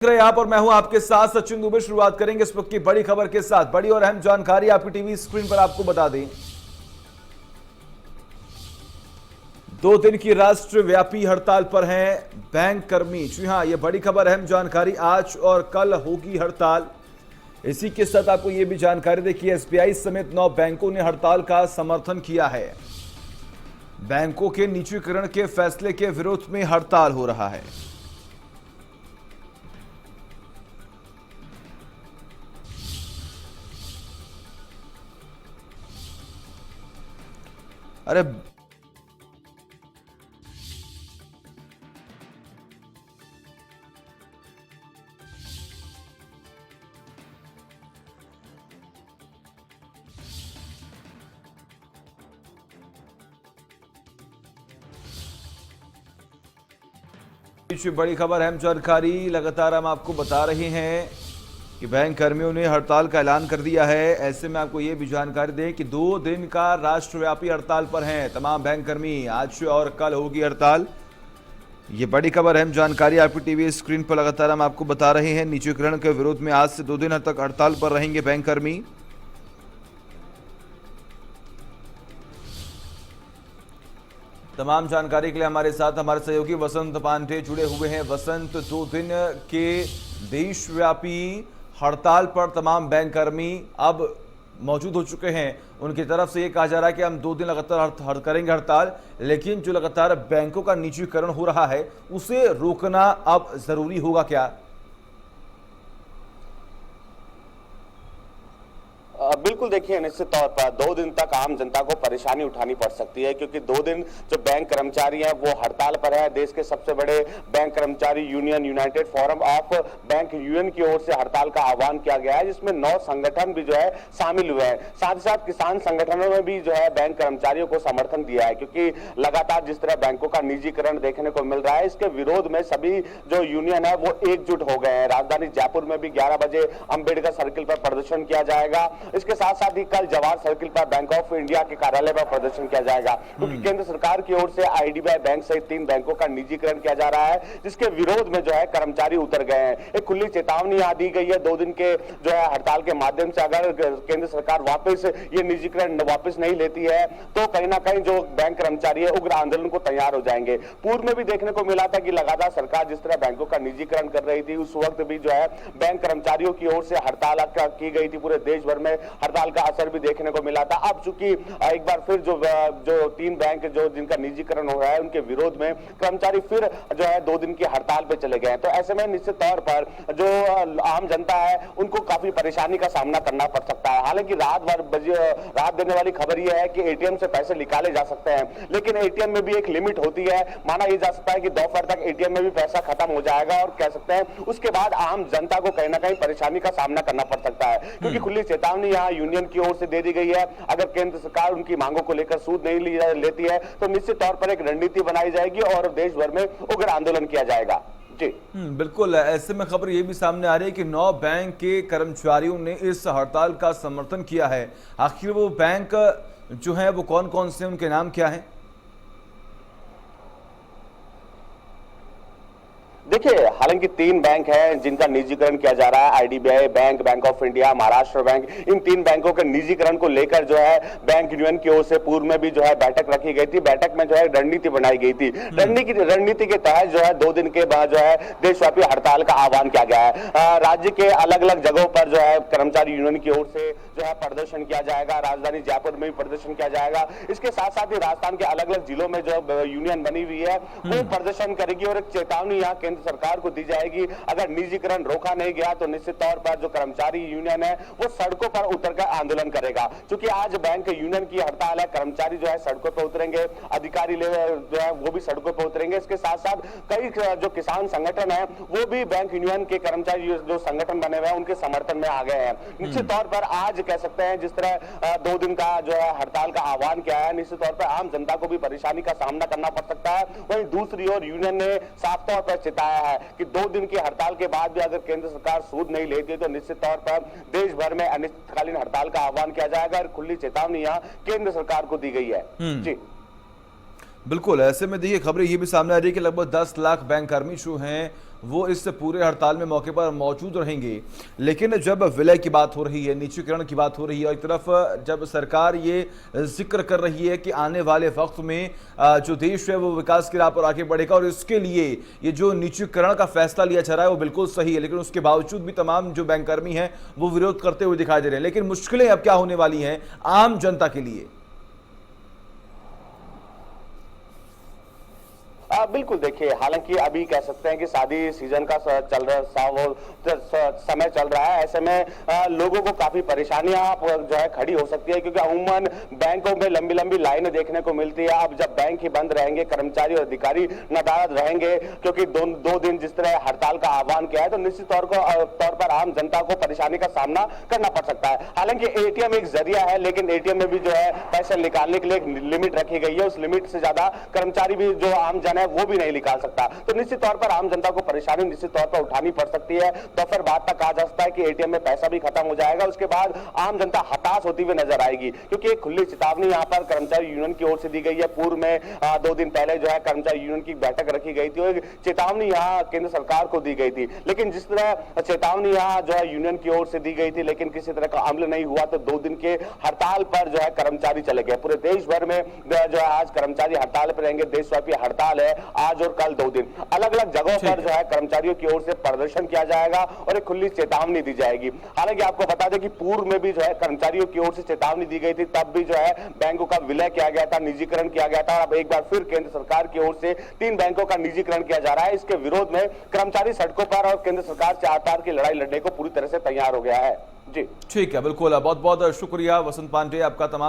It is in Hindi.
यहाँ पर मैं हूं आपके साथ सचिन दुबे। शुरुआत करेंगे इस वक्त की बड़ी खबर के साथ। बड़ी और अहम जानकारी आपकी टीवी स्क्रीन पर आपको बता दें। 2 दिन की राष्ट्रव्यापी हड़ताल पर हैं बैंक कर्मी। जी हां, यह बड़ी खबर, अहम जानकारी। आज और कल होगी हड़ताल। इसी के साथ आपको यह भी जानकारी देखिए, एसबीआई समेत 9 बैंकों ने हड़ताल का समर्थन किया है। बैंकों के निजीकरण के फैसले के विरोध में हड़ताल हो रहा है। अरे बड़ी खबर, अहम जानकारी लगातार हम आपको बता रहे हैं कि बैंक कर्मियों ने हड़ताल का ऐलान कर दिया है। ऐसे में आपको यह भी जानकारी दें कि 2 दिन का राष्ट्रव्यापी हड़ताल पर हैं तमाम बैंक कर्मी। आज और कल होगी हड़ताल। ये बड़ी खबर, अहम जानकारी आपकी टीवी स्क्रीन पर लगातार हम आपको बता रहे हैं। निजीकरण के विरोध में आज से 2 दिन तक हड़ताल पर रहेंगे बैंक कर्मी। तमाम जानकारी के लिए हमारे साथ हमारे सहयोगी वसंत पांडे जुड़े हुए हैं। वसंत, 2 दिन के देशव्यापी हड़ताल पर तमाम बैंक कर्मी अब मौजूद हो चुके हैं। उनकी तरफ से ये कहा जा रहा है कि हम 2 दिन लगातार करेंगे हड़ताल, लेकिन जो लगातार बैंकों का निजीकरण हो रहा है उसे रोकना अब जरूरी होगा क्या? बिल्कुल, देखिए निश्चित तौर पर 2 दिन तक आम जनता को परेशानी उठानी पड़ सकती है, क्योंकि 2 दिन जो बैंक कर्मचारी हैं वो हड़ताल पर है। देश के सबसे बड़े बैंक कर्मचारी union United forum of bank union की ओर से हड़ताल का आह्वान किया गया है, जिसमें 9 संगठन भी जो है शामिल हुए हैं। साथ ही साथ किसान संगठनों में भी जो है बैंक कर्मचारियों को समर्थन दिया है, क्योंकि लगातार जिस तरह बैंकों का निजीकरण देखने को मिल रहा है, इसके विरोध में सभी जो यूनियन है वो एकजुट हो गए हैं। राजधानी जयपुर में भी 11 बजे अंबेडकर सर्किल पर प्रदर्शन किया जाएगा। इसके साथ साथ ही कल जवाहर सर्किल पर बैंक ऑफ इंडिया के कार्यालय पर प्रदर्शन किया जाएगा, क्योंकि केंद्र सरकार की ओर से आईडीबीआई बैंक सहित 3 बैंकों का निजीकरण किया जा रहा है, जिसके विरोध में जो है कर्मचारी उतर गए हैं। एक खुली चेतावनी यहाँ दी गई है 2 दिन के जो है हड़ताल के माध्यम से। अगर केंद्र सरकार वापस ये निजीकरण वापस नहीं लेती है तो कहीं ना कहीं जो बैंक कर्मचारी है उग्र आंदोलन को तैयार हो जाएंगे। पूर्व में भी देखने को मिला था कि लगातार सरकार जिस तरह बैंकों का निजीकरण कर रही थी, उस वक्त भी जो है बैंक कर्मचारियों की ओर से हड़ताल की गई थी। पूरे देश भर में हड़ताल का असर भी देखने को मिला था। अब चूंकि एक बार फिर जो 3 बैंक जो जिनका निजीकरण हो रहा है उनके विरोध में कर्मचारी फिर जो है 2 दिन की हड़ताल पे चले गए हैं, तो ऐसे में निश्चित तौर पर जो आम जनता है उनको काफी परेशानी का सामना करना पड़ सकता है। हालांकि राहत देने वाली खबर यह है कि एटीएम से पैसे निकाले जा सकते हैं, लेकिन एटीएम में भी एक लिमिट होती है। माना यह जा सकता है कि दोपहर तक एटीएम में भी पैसा खत्म हो जाएगा और कह सकते हैं उसके बाद आम जनता को कहीं ना कहीं परेशानी का सामना करना पड़ सकता है, क्योंकि खुली चेतावनी यहाँ यूनियन की ओर से दे दी गई है। अगर केंद्र सरकार उनकी मांगों को लेकर सूद नहीं लेती है तो निश्चित तौर पर एक रणनीति बनाई जाएगी और देश भर में उग्र आंदोलन किया जाएगा। जी बिल्कुल। ऐसे में खबर यह भी सामने आ रही है कि 9 बैंक के कर्मचारियों ने इस हड़ताल का समर्थन किया है। आखिर वो बैंक जो है वो कौन कौन से, उनके नाम क्या है? देखिए, हालांकि 3 बैंक हैं जिनका निजीकरण किया जा रहा है। IDBI bank, bank of India, Maharashtra bank. इन 3 बैंकों के निजीकरण को लेकर जो है बैंक यूनियन की ओर से पूर्व में भी जो है बैठक रखी गई थी। बैठक में जो है रणनीति बनाई गई थी। रणनीति के तहत जो है 2 दिन के बाद जो है देशव्यापी हड़ताल का आह्वान किया गया है। राज्य के अलग अलग जगहों पर जो है कर्मचारी यूनियन की ओर से जो है प्रदर्शन किया जाएगा। राजधानी जयपुर में भी प्रदर्शन किया जाएगा। इसके साथ साथ ही राजस्थान के अलग अलग जिलों में जो यूनियन बनी हुई है वो प्रदर्शन करेगी और एक चेतावनी यहाँ केंद्र सरकार को दी जाएगी। अगर निजीकरण रोका नहीं गया तो निश्चित तौर पर जो कर्मचारी यूनियन है वो सड़कों पर उतरकर आंदोलन करेगा। क्योंकि आज बैंक यूनियन की हड़ताल है, कर्मचारी जो है सड़कों पर उतरेंगे, अधिकारी जो है वो भी सड़कों पर उतरेंगे। इसके साथ साथ कई जो किसान संगठन है वो भी बैंक यूनियन के कर्मचारी जो संगठन बने हुए हैं उनके समर्थन में आ गए हैं। निश्चित तौर पर आज कह सकते हैं जिस तरह 2 दिन का जो है हड़ताल का आह्वान किया है, निश्चित तौर पर आम जनता को भी परेशानी का सामना करना पड़ सकता है। वहीं दूसरी ओर यूनियन ने साफ तौर पर चिताया है कि 2 दिन की हड़ताल के बाद भी अगर केंद्र सरकार सूद नहीं लेती तो निश्चित तौर पर देश भर में अनिश्चितकालीन हड़ताल का आह्वान किया जाएगा और खुली चेतावनी यहाँ केंद्र सरकार को दी गई है। जी बिल्कुल। ऐसे में देखिए खबरें ये भी सामने आ रही है कि लगभग 10 लाख बैंक कर्मी जो हैं वो इस पूरे हड़ताल में मौके पर मौजूद रहेंगे। लेकिन जब विलय की बात हो रही है, निजीकरण की बात हो रही है, और एक तरफ जब सरकार ये जिक्र कर रही है कि आने वाले वक्त में जो देश है वो विकास की राह पर आगे बढ़ेगा और इसके लिए ये जो निजीकरण का फैसला लिया जा रहा है वो बिल्कुल सही है, लेकिन उसके बावजूद भी तमाम जो बैंककर्मी हैं वो विरोध करते हुए दिखाई दे रहे हैं। लेकिन मुश्किलें अब क्या होने वाली हैं आम जनता के लिए? बिल्कुल देखिए, हालांकि अभी कह सकते हैं कि शादी सीजन का समय चल रहा है। ऐसे में लोगों को काफी परेशानियां जो है खड़ी हो सकती है, क्योंकि अमूमन बैंकों में लंबी लंबी लाइनें देखने को मिलती है। अब जब बैंक ही बंद रहेंगे, कर्मचारी और अधिकारी नदारद रहेंगे, क्योंकि दो दिन जिस तरह हड़ताल का आह्वान किया है, तो निश्चित तौर पर आम जनता को परेशानी का सामना करना पड़ सकता है। हालांकि एटीएम एक जरिया है, लेकिन एटीएम में भी जो है पैसे निकालने के लिए एक लिमिट रखी गई है। उस लिमिट से ज्यादा कर्मचारी भी, जो आम जन है, वो भी नहीं निकाल सकता। तो निश्चित तौर पर आम जनता को परेशानी निश्चित तौर पर उठानी पड़ सकती है। तो फिर बात तक कहा जा सकता है कि एटीएम में पैसा भी खत्म हो जाएगा। उसके बाद आम जनता हताश होती हुई नजर आएगी, क्योंकि एक खुली चेतावनी यहां पर कर्मचारी यूनियन की ओर से दी गई है। पूर्व में 2 दिन पहले जो है कर्मचारी यूनियन की बैठक रखी गई थी और चेतावनी यहां केंद्र सरकार को दी गई थी। लेकिन जिस तरह चेतावनी यहां जो है यूनियन की ओर से दी गई थी, लेकिन किसी तरह का अमल नहीं हुआ, तो 2 दिन के हड़ताल पर जो है कर्मचारी चले गए। पूरे देश भर में जो है आज कर्मचारी हड़ताल पर रहेंगे। देशव्यापी हड़ताल है आज और कल 2 दिन। अलग अलग जगहों पर जो है कर्मचारियों की ओर से प्रदर्शन किया जाएगा और एक खुली चेतावनी दी जाएगी। हालांकि आपको बता दें कि पूर्व में भी जो है कर्मचारियों की ओर से चेतावनी दी गई थी, तब भी जो है बैंकों का विलय किया गया था, निजीकरण किया गया था। अब एक बार फिर केंद्र सरकार की ओर से 3 बैंकों का निजीकरण किया जा रहा है। इसके विरोध में कर्मचारी सड़कों पर और केंद्र सरकार से आर-पार की लड़ाई लड़ने को पूरी तरह से तैयार हो गया है। जी ठीक है, बिल्कुल। बहुत बहुत शुक्रिया वसंत पांडे, आपका तमाम